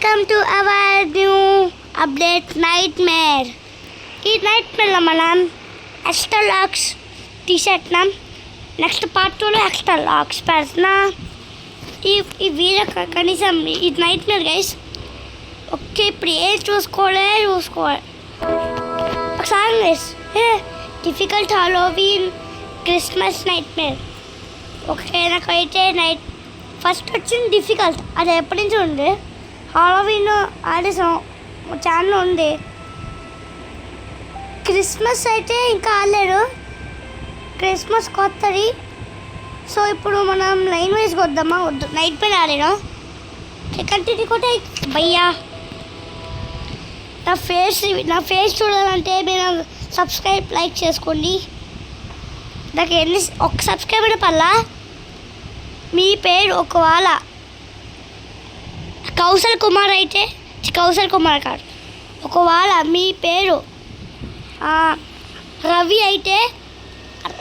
Welcome to our new update nightmare. ఈ నైట్మేర్లో మనం extra lakhs తీసేస్తున్నాం. Next part 2లో ఎక్స్ట్రా లాక్స్ పెడుతున్నా. ఈ వీడియో కనీసం ఈ నైట్మేర్ గైస్. ఓకే, ఇప్పుడు ఏం చూసుకోవాలి ఒకసారి guys. Difficult Halloween Christmas nightmare. Okay, నాకైతే ఫస్ట్ వచ్చింది డిఫికల్ట్. అది ఎప్పటి నుంచి ఉంది. హాలోవీన్ ఆడేసాం, ఛానల్ ఉంది. క్రిస్మస్ అయితే ఇంకా ఆడలేరు, క్రిస్మస్ కొత్తది. సో ఇప్పుడు మనం లైన్ వైజ్ కొద్దామా? వద్దు, నైట్ పైన ఆడాను. కంటిన్యూ కూడా భయ్యా. నా ఫేస్ చూడాలంటే మీరు సబ్స్క్రైబ్ లైక్ చేసుకోండి. నాకు ఒక సబ్స్క్రైబర్ పల్లా. మీ పేరు ఒకవేళ కౌశల్ కుమార్ అయితే, కౌశల్ కుమార్ కాదు, ఒకవేళ మీ పేరు రవి అయితే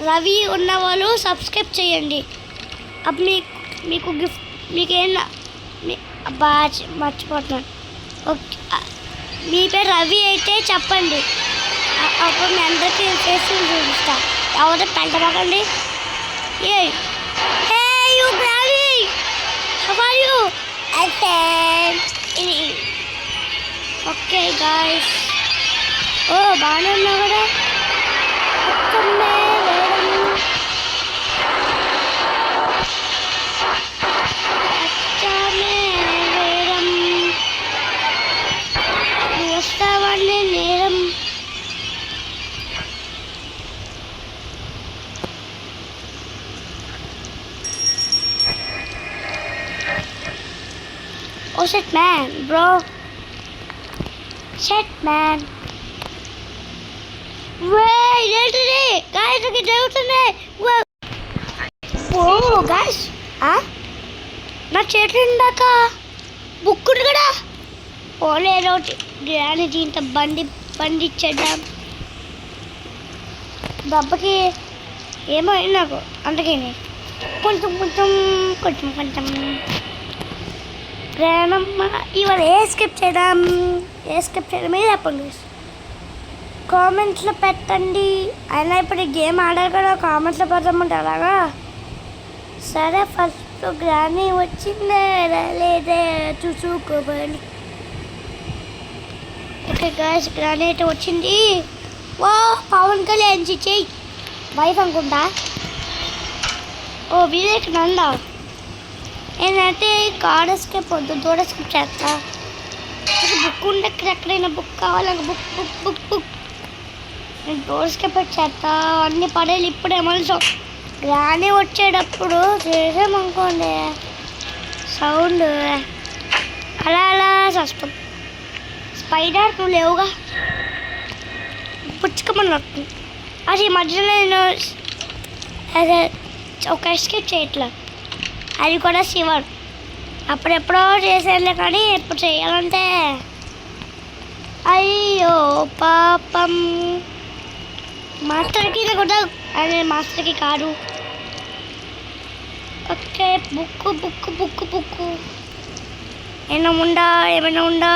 రవి ఉన్నవాళ్ళు సబ్స్క్రైబ్ చేయండి. అప్పుడు మీకు గిఫ్ట్ మీకేనా మర్చిపోతున్నాను. ఓకే, మీ పేరు రవి అయితే చెప్పండి, అప్పుడు మీ అందరికీ ఫేస్ చూపిస్తా. ఎవరైతే పెంటమాకండి. ఓకే గాయ్స్, బాగానే ఉన్నా కూడా వస్తావనే నేరం. Oh shit man, bro. Shit man. Wait, jautundi guys, oke jautundi. Oh guys, నా చేతులు ఇందాక బుక్ ఉంది కదా. ఓలే రోటి గ్రాని దీంతో బండి ఇచ్చేద్దాం. దెబ్బకి ఏమో నాకు, అందుకని కొంచెం గ్రానమ్మ ఇవాళ ఏ స్కిప్ చేయడం మీద చెప్పండి. కామెంట్స్లో పెట్టండి. అయినా ఇప్పుడు గేమ్ ఆడారు కదా, కామెంట్స్లో పెట్టమంటే అలాగా. సరే, ఫస్ట్ గ్రానీ వచ్చిందే లేదే చూసుకోవాలి. ఓకే గాయ్స్, గ్రానీ అయితే వచ్చింది. ఓ పవన్ కళ్యాణ్ చెయ్యి వైఫ్ అనుకుంటా. ఓ వివేక్ నందా. నేనైతే కార్ ఎస్కేప్ వద్దు, డోర్ ఎస్కేప్ చేస్తా. బుక్ ఉంటే ఎక్కడైనా బుక్ కావాలి, బుక్ నేను డోర్ ఎస్కేప్ చేస్తా. అన్నీ పడేది ఇప్పుడే. మళ్ళీ గ్రానీ వచ్చేటప్పుడు చేసామనుకోండి సౌండ్ అలా వస్తుంది. స్పైడర్ నువ్వు లేవుగా, పుచ్చుకోమని వస్తుంది. అది ఈ మధ్యలో నేను ఒక ఎస్కేప్ చేయట్లా. అది కూడా శివర్ అప్పుడెప్పుడో చేసేది, కానీ ఎప్పుడు చేయాలంటే అయ్యో పాపం. మాస్టర్కి కూడా అదే మాస్టర్కి కాదు. ఓకే, బుక్ ఏమైనా ఉందా?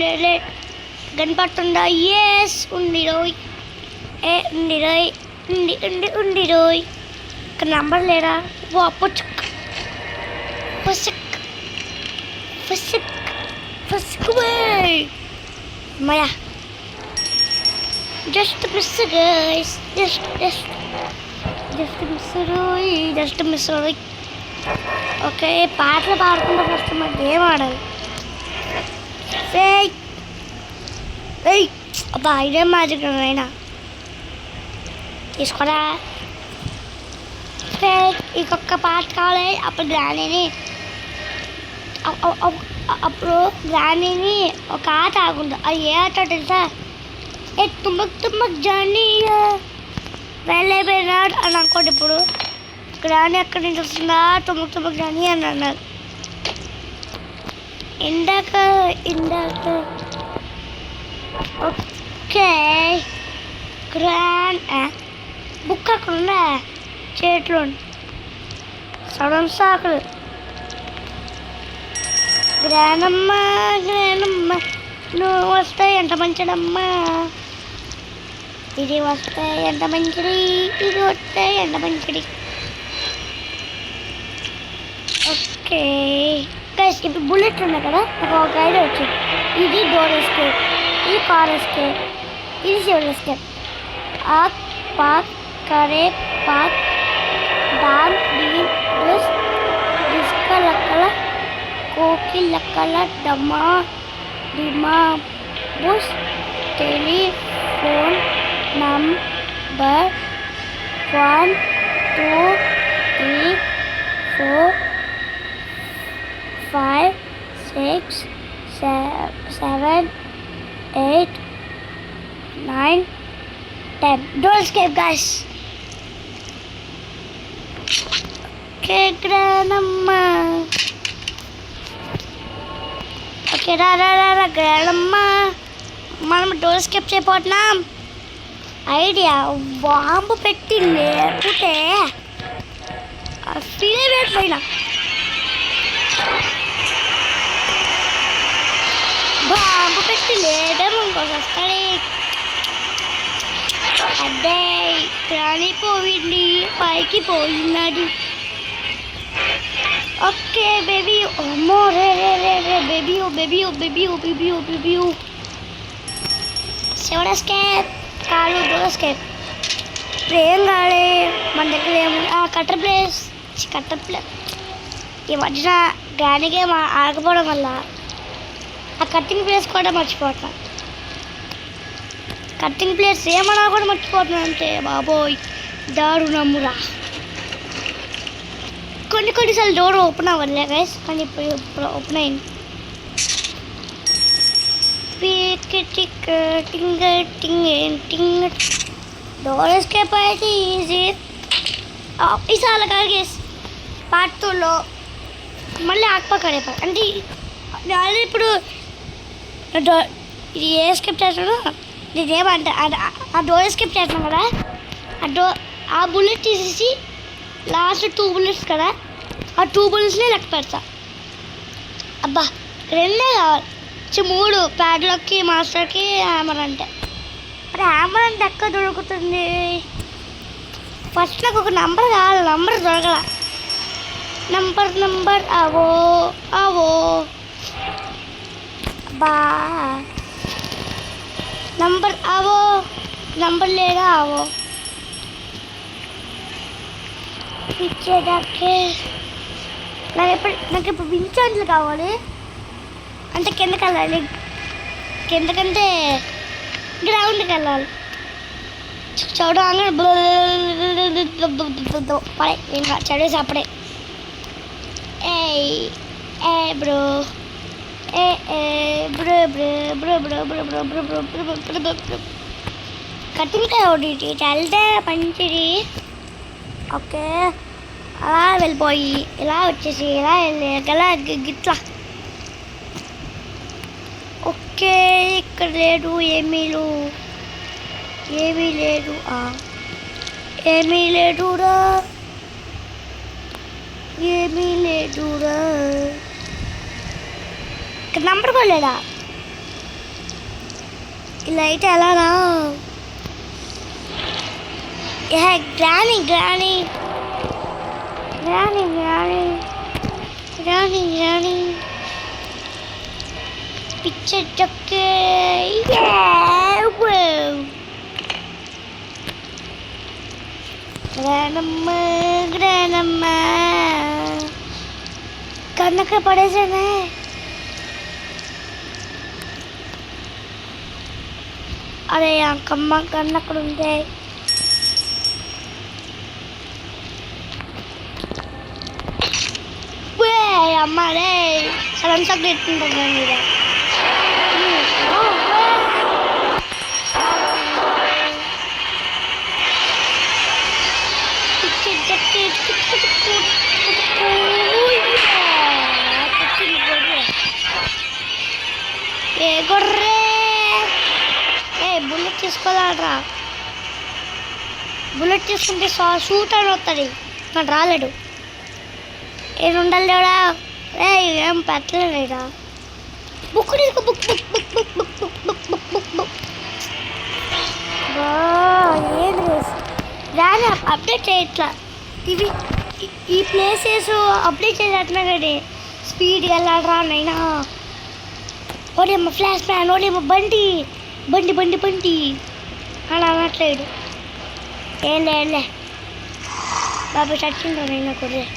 లేదు. గణపట్టుందా? ఎస్ ఉంది రోయ్. ఉంది రోయ్. ఇక్కడ నంబర్ లేరా? పుచ్చుక్ మయా just miss guys, just miss రోయ్. ఓకే, పాటలు పాడుకుంటూ ఫస్ట్ మరి గేమ్ ఆడాలి. అబ్బా ఇదేం మ్యాజిక్ అయినా తీసుకోరా. ఇంకొక పాట కావాలి. అప్పుడు గ్రానీని ఒక ఆట ఆడుకుంటా. అది ఏ ఆట తెలుసా? తుమ్మక్ జానీ వెళ్ళైపోయినాడు అని అనుకోండి. ఇప్పుడు గ్రానీ ఎక్కడి నుంచి వస్తుందా? తుమ్మక్ జానీ అని అన్నారు. ఇందాక ఓకే, బుక్ అక్కడ ఉందా చేతిలో సడన్ సాకులు. గ్రానమ్మ గ్రానమ్మ నువ్వు వస్తే ఎంత మంచిదమ్మా, ఇది వస్తే ఎంత మంచిది, ఇది వస్తే ఎంత మంచిది. ఓకే గైస్, ఇప్పుడు బుల్లెట్ ఉన్నాయి కదా, నాకు ఒక ఐడియా వచ్చింది. ఇది డోర్ ఎస్కేప్, ఇది కార్ ఎస్కేప్, ఇది సివిల్ ఎస్కేప్. ఆక్ పాక్ కరే పాక్ డాన్ డీన్ డస్ డిస్క లక్కల కోకి లక్కల డమా డిమా బుస్ telephone number 1 2 3 4 5 6 7 8 9 10. Don't escape, guys. Okay, Grandma. Okay, Grandma. మనం డోర్ స్కేప్ చేయబోతున్నాం. ఐడియా బాంబు పెట్టి లేకపోతే ఫీల్ అయిపోయినా. బాంబు పెట్టి లేదేమో ఇంకోసం వస్తాడే. అదే ప్రాణి పోయింది, పైకి పోయినది. ఓకే బేబీ, అమ్మో రే రే రే రే బేబీ ఓ బేబీ ఓ బేబీ ఓ బేబీ ఓ బేబీ ఓ. సెవెన్ ఎస్కేప్ కాదు, డోర్ ఎస్కేప్. ఇప్పుడు ఏం కావాలి మన దగ్గర ఏముంది? Cutter place. ఈ మధ్యన గ్రాండ్ గేమ్ ఆడకపోవడం వల్ల ఆ కట్టింగ్ ప్లేస్ కూడా మర్చిపోతున్నాను. కట్టింగ్ ప్లేస్ ఏమన్నా కూడా మర్చిపోతున్నాను అంటే బాబోయ్ దారుణమురా. కొన్నిసార్లు డోర్ ఓపెన్ అవ్వలే గైస్, కానీ ఇప్పుడు ఓపెన్ అయింది. డోర్ ఎస్కేప్ అయితే ఈజీ. ఈసారి కాదు గైస్, పార్ట్ 2లో మళ్ళీ ఆకుపక్కడే అంటే అదే. ఇప్పుడు ఇది ఏ ఎస్కేప్ చేస్తాను, ఇది ఏమంటే ఆ డోర్ ఎస్కేప్ చేస్తాను కదా, ఆ బుల్లెట్ తీసేసి లాస్ట్ 2 బుల్లెట్స్ కదా, ఆ 2 బుల్లెట్స్నే లెక్క పెడతా. అబ్బా 2 కావాలి, 3 ప్యాడ్లకి మాస్టర్కి హ్యామర్ అంటే. మరి హ్యామర్ అంటే ఎక్కడ దొరుకుతుంది? ఫస్ట్ నాకు ఒక నంబర్ కావాలి, నంబర్ దొరకల. నంబర్ అవో బా నంబర్ అవో, నంబర్ లేదా అవో ఇచ్చేదాకే. నాకు ఇప్పుడు వించాంట్లు కావాలి అంటే కిందకి వెళ్ళాలి, కిందకంటే గ్రౌండ్కి వెళ్ళాలి. చదవగానే పడే ఇంకా చదివేసి అప్పుడే ఏ bro bro bro bro bro bro bro bro bro bro bro bro bro cutting ఒకటి చల్లితే మంచిది. ఓకే అలా వెళ్ళిపోయి ఇలా వచ్చేసి ఇలా వెళ్ళగల గిట్లా. ఓకే ఇక్కడ లేదు, ఏమీ లేదు ఏమీ లేదురా. ఇక్కడ నంబర్ కూడా లేదా. ఇలా అయితే ఎలానా? Granny picture చక్కే. గ్రానమ్మ కన్నక పడేసానే. అరే అంకమ్మ కన్ను అక్కడ ఉంది. అమ్మ అరే సడన్ షాక్ ఎత్తుంటాను మీద. ఏ గొర్రె బుల్లెట్ తీసుకోవాలరా. బుల్లెట్ తీసుకుంటే షూట్ అని వస్తుంది, కానీ రాలేడు. ఏం ఉండాలి దేవుడా. ఏం ఏం పెట్టలేదా బుక్ తీసుకో book book book book book book book book book book ఏది దాన్ని అప్డేట్ చేయట్లా ఇవి ఈ ప్లేసెస్ అప్డేట్ చేసేస్తున్నా కానీ స్పీడ్గా వెళ్ళాడరా నైనా ఓడేమో ఫ్లాష్ మ్యాన్ ఓడేమో బండి బండి బండి బండి అలా అనట్లేడు ఏంలే బాబు చచ్చిందో నైనా కొద్దిగా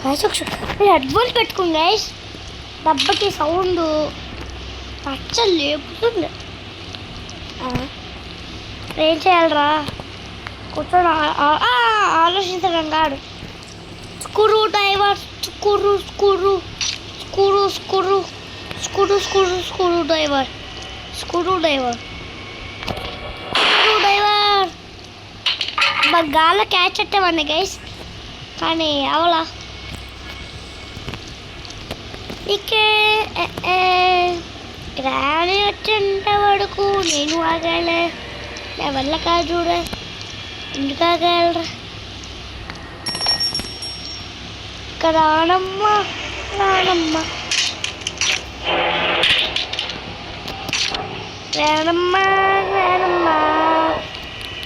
గైస్ ఒకసారి హెడ్ఫోన్స్ పెట్టుకోండి గైస్ దెబ్బకి సౌండ్ పచ్చ లేపుతుంది ఏం చేయాలరా కూర్చొని ఆలోచించడం కాదు screw driver screw screw screw screw screw screw screw driver screw driver screw driver మరి గాల్లో క్యాచ్ పెట్టేవాడిని గైస్ కానీ అవలా ఇకే రాని వచ్చేంత వరకు నేను ఆగాలే నా వల్ల కాదు చూడ ఎందుకు ఆగలరా ఇక్కడ రానమ్మా రానమ్మా రానమ్మా రానమ్మా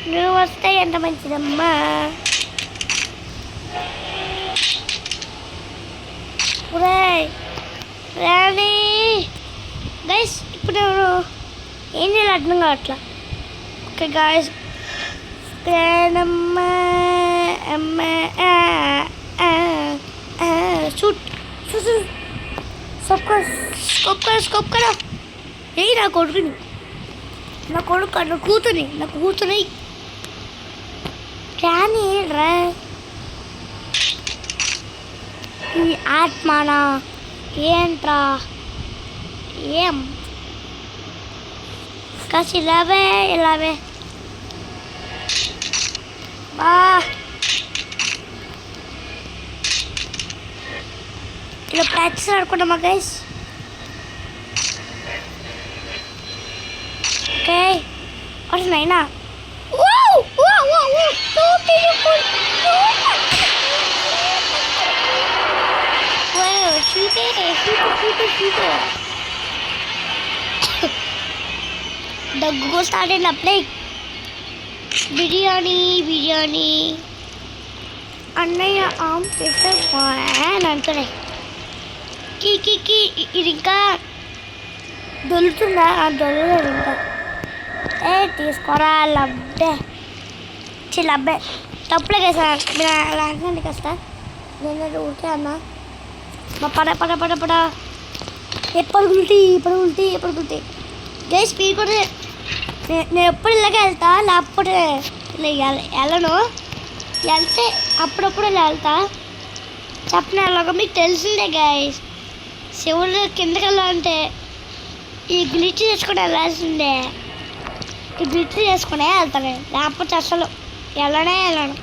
నువ్వు వస్తే ఎంత మంచిదమ్మా రాని గైస్ ఇప్పుడు ఏం చేయాలి అర్థం కావట్లా ఓకే గైస్ రానమ్మా అమ్మా షూట్ షూట్ స్కోప్ కదా ఏ నా కొడుకుని నా కూతుని రాని రా ఈ ఆత్మానా ఏంట్రా ఏం కాసి ఇలావే బా ఇలా ప్రాక్టీస్ ఆడుకుంటామా గైస్ ఓకే నైనా దగ్గు స్టార్ట్ అయినప్పుడే బిర్యానీ అన్నయ్య ఆమ్ చేస్తాను అనుకునే కీ ఇది ఇంకా దొలుతుందా దొరలేదు ఇంకా తీసుకోరా లబ్బే లబ్బే తప్పులే సార్ మీరు లాంటి కాస్త నేను ఊరికే అన్నా మా పడ ఎప్పుడు గుల్టీ గైస్ స్పీడ్ కూడా నేను ఎప్పుడు ఇలాగే వెళ్తా లేకపోతే వెళ్ళను వెళ్తే అప్పుడప్పుడు వెళ్తా చెప్పిన ఎలాగో మీకు తెలిసిందే గైస్ శివుడు కిందకి వెళ్ళాలంటే ఈ గ్లిచ్ చేసుకుని వెళ్ళాల్సిందే ఈ గ్లిచ్ చేసుకునే వెళ్తాను లేకపోతే అసలు వెళ్ళను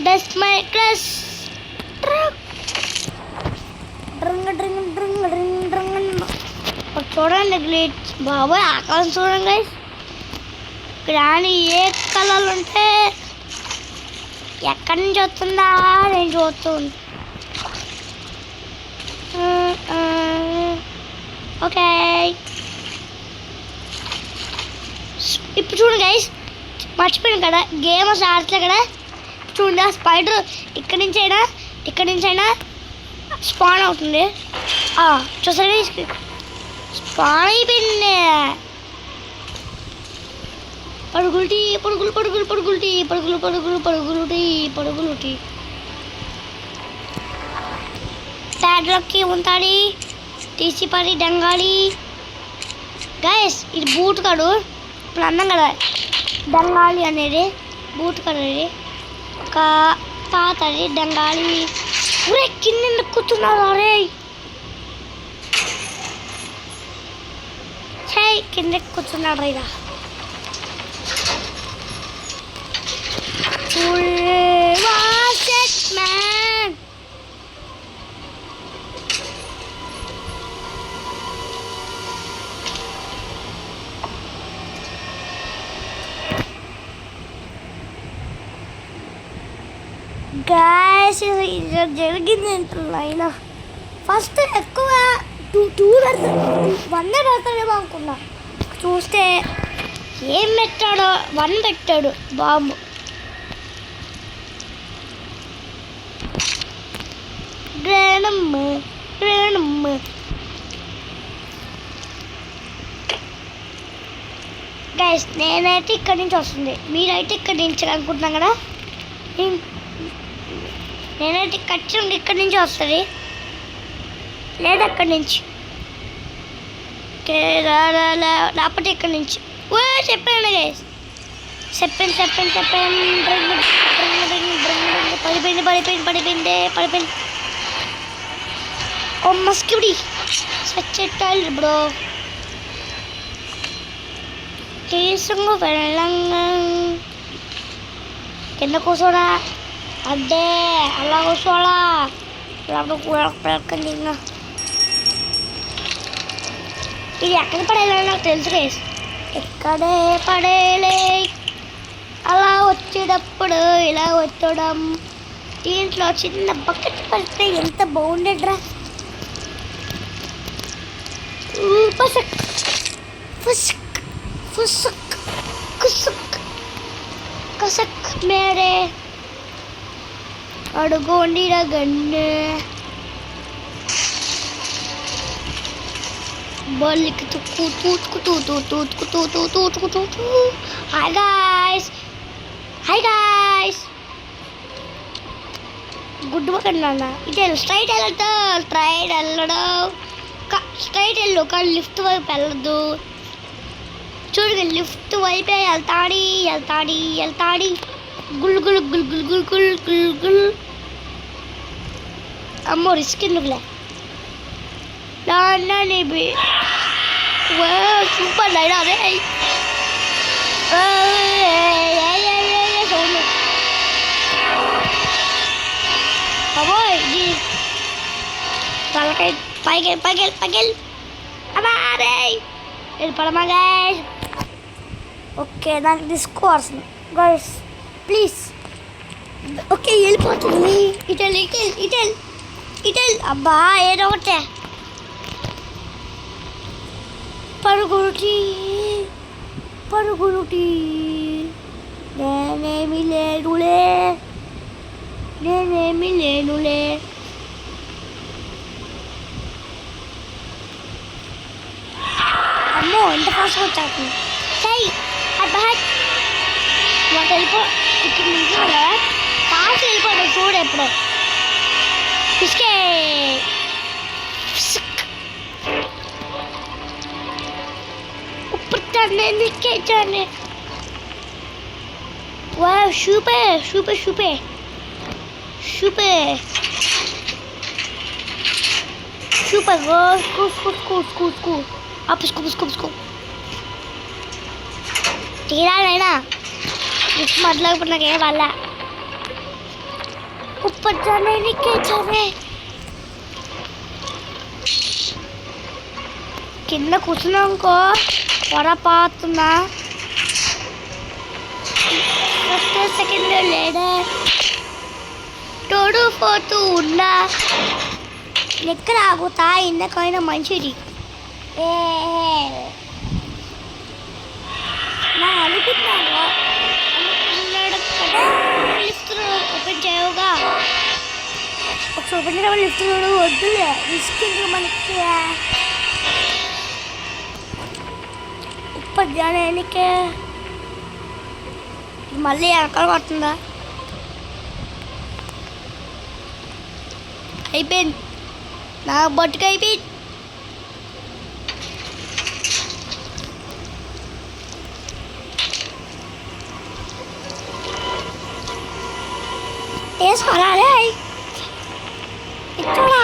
డస్ట్ మై క్రష్ చూడండి గ్లిచ్ బాబోయ్ ఆకాశం చూడండి గైస్ రాని ఏ కలర్లు ఉంటే ఎక్కడి నుంచి వస్తుందా నేను చూస్తూ ఓకే ఇప్పుడు చూడండి గైస్ మర్చిపోయాను కదా గేమ్ అసలు ఆడట్లే కదా చూడండి ఆ స్పైడర్ ఇక్కడి నుంచి అయినా స్పాన్ అవుతుంది చూసారా స్పాన్ అయిపోయింది పరుగులుటి ప్యాడ్లకి ఉంటాడి తీసి పడి డంగాలి గైస్ ఇది బూట్ కాడు ఇప్పుడు అన్నాం కదా డంగాలి అనేది బూట్ కాడు అనేది ఒక పాతది డంగాలి ఊరే కింద కూర్చున్నారు అరే కింద కూర్చున్నాడు రైరా man. గ్యాస్ జరిగింది అంటున్నా అయినా ఫస్ట్ ఎక్కువ టూ వన్ పెడతాడేమో అనుకున్నా. చూస్తే ఏం పెట్టాడో 1 పెట్టాడు బాంబు. గ్రేణమ్మ గ్రేణమ్మ. గైస్ నేనైతే ఇక్కడి నుంచి వస్తుంది, మీరైతే ఇక్కడి నుంచి అనుకుంటున్నాం కదా. నేనైతే ఖచ్చితంగా ఇక్కడి నుంచి వస్తుంది, లేదా అక్కడి నుంచి లేకపోతే ఇక్కడి నుంచి. చెప్పాను గైస్, చెప్పండి పడిపోయింది. ఓ మస్కిడి సచ్చెట్టాలి బ్రో. తీసుకు వెళ్ళంగా కింద కూర్చోడా అడ్డే, అలా కూర్చోడా లేకపోతే ఇంకా. ఇది ఎక్కడ పడేయాలని నాకు తెలుసు గైస్. ఎక్కడే పడేలే, అలా వచ్చేటప్పుడు ఇలా వచ్చడం. దీంట్లో చిన్న బకెట్ పడితే ఎంత బాగుండేట్రా. పసక్ ఫుసక్ ఫుసక్ కుసక్ కసక్ మేరే అడుగోండి గన్నే బల్లికి తుక్కు తూతుకు. హాయ్ గాయ్స్ గుడ్ వర్క్ నాన్న. ఇటు స్ట్రైట్ వెళ్ళడం స్ట్రైట్ వెళ్ళు, కానీ లిఫ్ట్ వైపు వెళ్ళదు. చూడగా లిఫ్ట్ వైపే వెళ్తాడి. గుల్. అమ్మో రిస్క్ ఎందుకులే. సూపర్ లైన్ అదే. తలకాయ పైకి అరే వెళ్ళిపోవడమా గైస్. ఓకే నాకు తీసుకోవాల్సి గైస్ ప్లీజ్. ఓకే వెళ్ళిపోతుంది. ఇటెల్ అబ్బా ఏదో ఒకటే. పరుగురుటి నేనేమి లేనులే. అమ్మో ఎంత ఫాస్ట్గా వచ్చాను. సై అబ్బాట్ నాకు వెళ్ళిపో. ఇక్కడ నుంచి ఫాస్ట్ వెళ్ళిపోతాడు చూడు ఎప్పుడు. పిసికే ఉప్పుతానే. వా సూపర్. Go. Up, scoop. తీరాలైనా మొదలప్పుడు నాకే వాళ్ళ ऊपर जाने नीचे जाने కింద కూర్చున్నాంకో పొరపాటున ఫస్ట్ సెకండ్ లేదా తోడు పోతూ ఉన్నా లెక్క ఆగుతా ఇందకైనా మంచిది. నా అనుకుంటున్నాను లిఫ్ట్ ఓపెన్ చేయవుగా ఒకసారి ఓపెన్ చేయడం లిఫ్ట్ వద్దులే రిస్క్ మనకి ఉప్పర్ జానేకే మళ్ళీ వెనకాల పడుతుందా. అయిపోయింది నా బట్టుకు అయిపోయింది. వేసుకోరాలే ఇచ్చోడా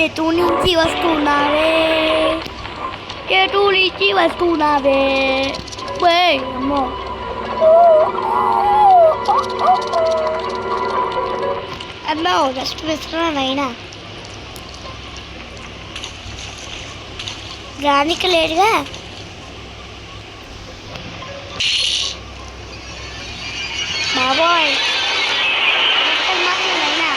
ఎటు నుంచి వస్తున్నావే అమ్మో అమ్మో జస్ట్ వేస్తున్నాను అయినా రానికి లేదుగా. బాబోయ్ అయినా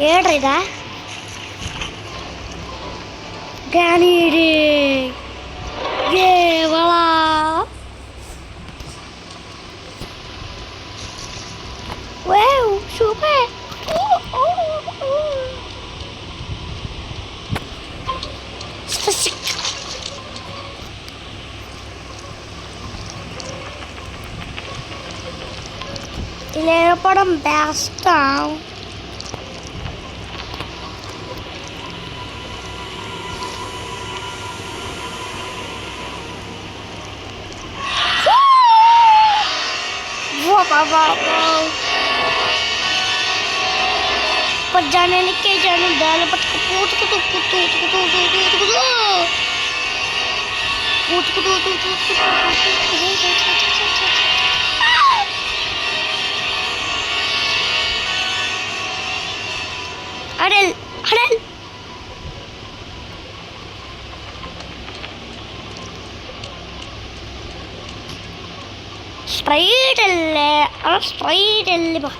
ఏడ్రిదా గానీడి దేవలా wow super ఇలా పడం బెస్ట్ पर जाने के जाने दाल पटक पूत कुतु कुतु कुतु पूत कुतु अरे अरे स्ट्रेट बा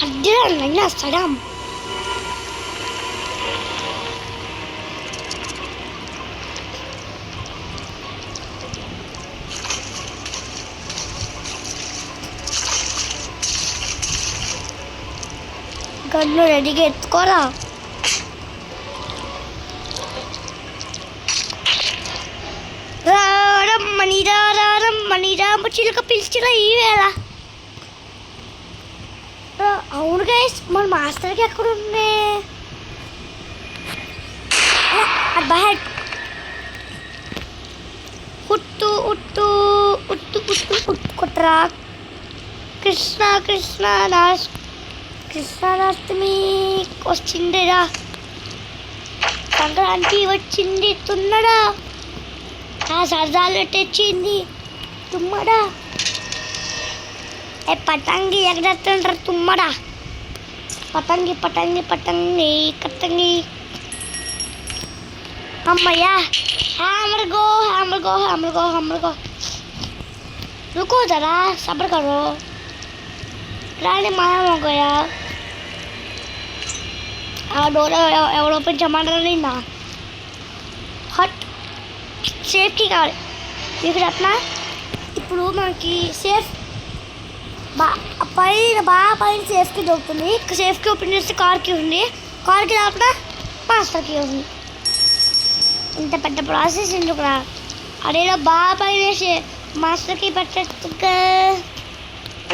अड्डा सडम गन्नु रेडीగా ఎత్తుకోరా రమ్మని చిలుక పిలిచిన ఈ వేళ. అవును గైస్ మన మాస్టర్కి ఎక్కడ ఉంది బహెడ్ ఉట్టు ఉట్టు ఉట్టు ఉట్టు ఉట్టుకుట్రా కృష్ణ కృష్ణ కృష్ణాష్టమి వచ్చిందిరా సంక్రాంతి వచ్చింది తున్నడా సరదాలు తెచ్చింది తుమ్మడా పతంగి ఎగరేస్తుంటారు తుమ్మడా పతంగి పతంగి పతంగి కతంగి అమ్మయ్యా हैमर गो हैमर गो हैमर गो हैमर गो रुको जरा सब्र करो रानी माया हो गया डोर ఎవరో ఓపెన్ చేయమంటారా నా హట్ సేఫ్టీ కావాలి ఇక్కడ అట్లా ఇప్పుడు మనకి సేఫ్ పైన సేఫ్కి దొరుకుతుంది సేఫ్కి ఓపెన్ చేస్తే కార్కి ఉంది కార్కి లోపల మాస్టర్కి ఉంది ఇంత పెద్ద ప్రాసెస్ ఎందుకురా అదేదో పైన మాస్టర్కి పెట్టచ్చుగా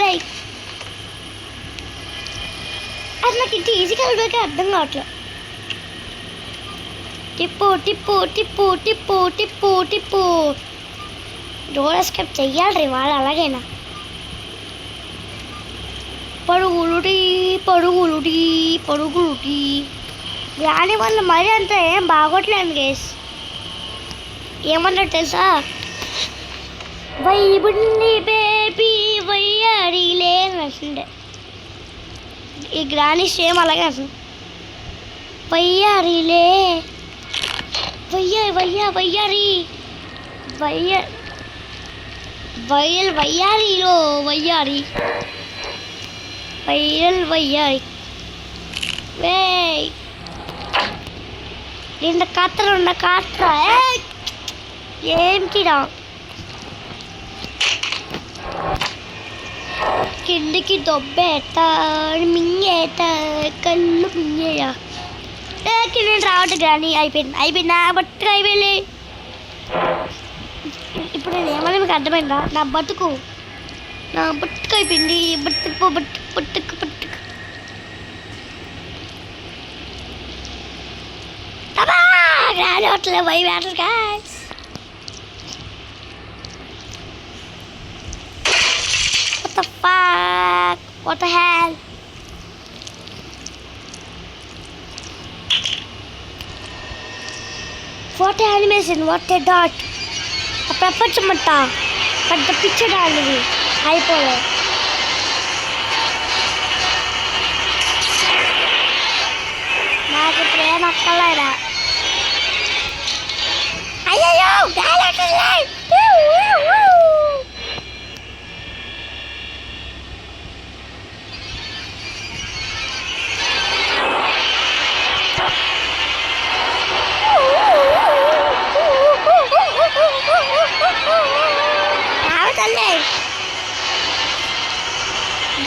రైట్ అది నాకు ఇంత ఈజీగా వెళ్ళడానికి అర్థం కావట్లేదు టిప్పు టిప్పు టిప్పు టిప్పు టిప్పు టిప్పు డోర్ ఎస్కేప్ చెయ్యాలి వాళ్ళు అలాగైనా పరుగులుటి పరుగులుటి పరుగులుటి రాని వల్ల మరీ అంత ఏం బాగోట్లేదు గేస్ ఏమన్నారు తెలుసా వైబుండి బేబీ వయ్యారిలే అని వస్తుండే ఈ గ్రాని సేమ్ అలాగే అసలు వయ్యారిలే వయ్యారి వయ్యారిలో వయ్యారి వైరల్ వయ్యారి వే నిన్న కత్తరున్న కాత్ర ఏంటిరా కిందికి దొబ్బేట మింగేట కళ్ళు మింగేయా కింద రావట్లేదు కానీ అయిపోయింది నా బతుకు అయిపోయింది ఇప్పుడు నేను ఏమన్నా మీకు అర్థమైందా నా బతుకు అయిపోయింది బతుకు రావట్లేదు why battle guys the fuck? What the hell? What animation? What a dot? A ప్రపంచమంతా పెద్ద పిచ్చడానిది అయిపోలే. నాకు ఇప్పుడు ఏం అక్కర్లేదా? అయ్యయ్యో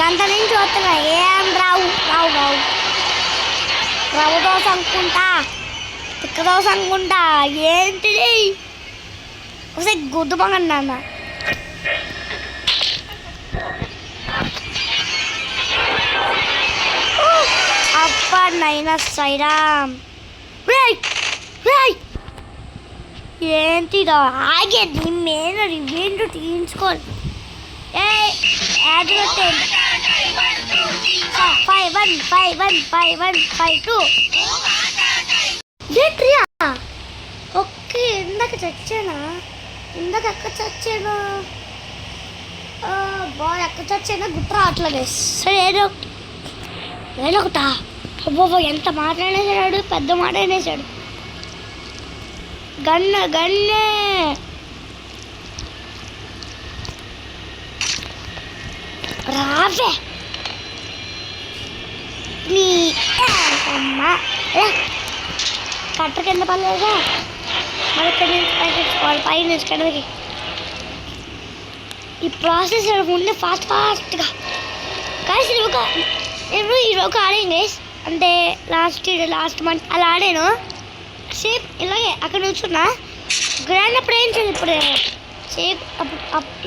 గంట నుంచి వస్తున్నా ఏం రావు రావు రావు రవ్వ దోశ అనుకుంటా తిక్క దోశ అనుకుంటా ఏంటిది ఒకసారి గుద్దు బాగన్నా అప్ప నైనా సైరామ్ ఏంటిదో ఆగేది నేను రివ్యూలు తీయించుకోవాలి. ఏ యాడ్ 5-1-5-1-5-1-5-2 ఓకే. ఇందాక చచ్చానా? ఇందాక ఎక్కడ చచ్చాను? బాయ్ ఎక్కడ చచ్చానా గుర్తు రావట్లేదు. సరే ఏదో ఒకటా. అబ్బో ఎంత మాట్లాడేసాడు, పెద్ద మాట అనేసాడు. గన్నే రావే నీ అమ్మ కట్ట కింద పడలేదా? మరి ఇక్కడ నుంచి పైకి పై నుంచి కిందకి. ఈ ప్రాసెస్ ముందే ఫాస్ట్గా కాసి నేను ఈరోజు ఆడాను గైస్. అంటే లాస్ట్ మంత్ అలా ఆడాను. సేమ్ ఇలాగే అక్కడ నుంచున్నా. గ్రాండ్ అప్పుడు ఏం చేయాలి ఇప్పుడు సేమ్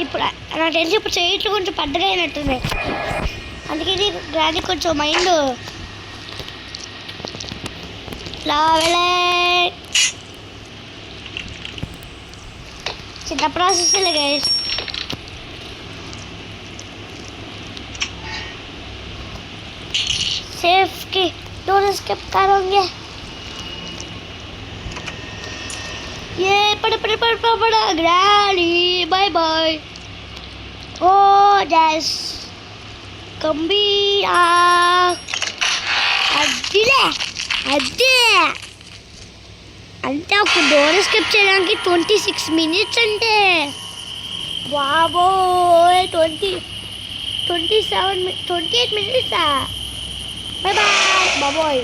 ఇప్పుడు నాకు తెలిసి ఇప్పుడు చేయట్లు కొంచెం పెద్దగా అయినట్టుంది. అందుకే ఇది గ్రాండ్ కొంచెం మైండ్ లావలే చిన్న ప్రాసెస్ గైస్. सेफ की डोर स्किप करोगे. ये पड़ा ग्रैनी बाय बाय. ओ जैस गंभीरा అదిలే అదే అంటే ఒక డోర్ స్కిప్ చేయడానికి 26 minutes అంటే బాబోయ్ 28 minutes. Bye bye, bye boy.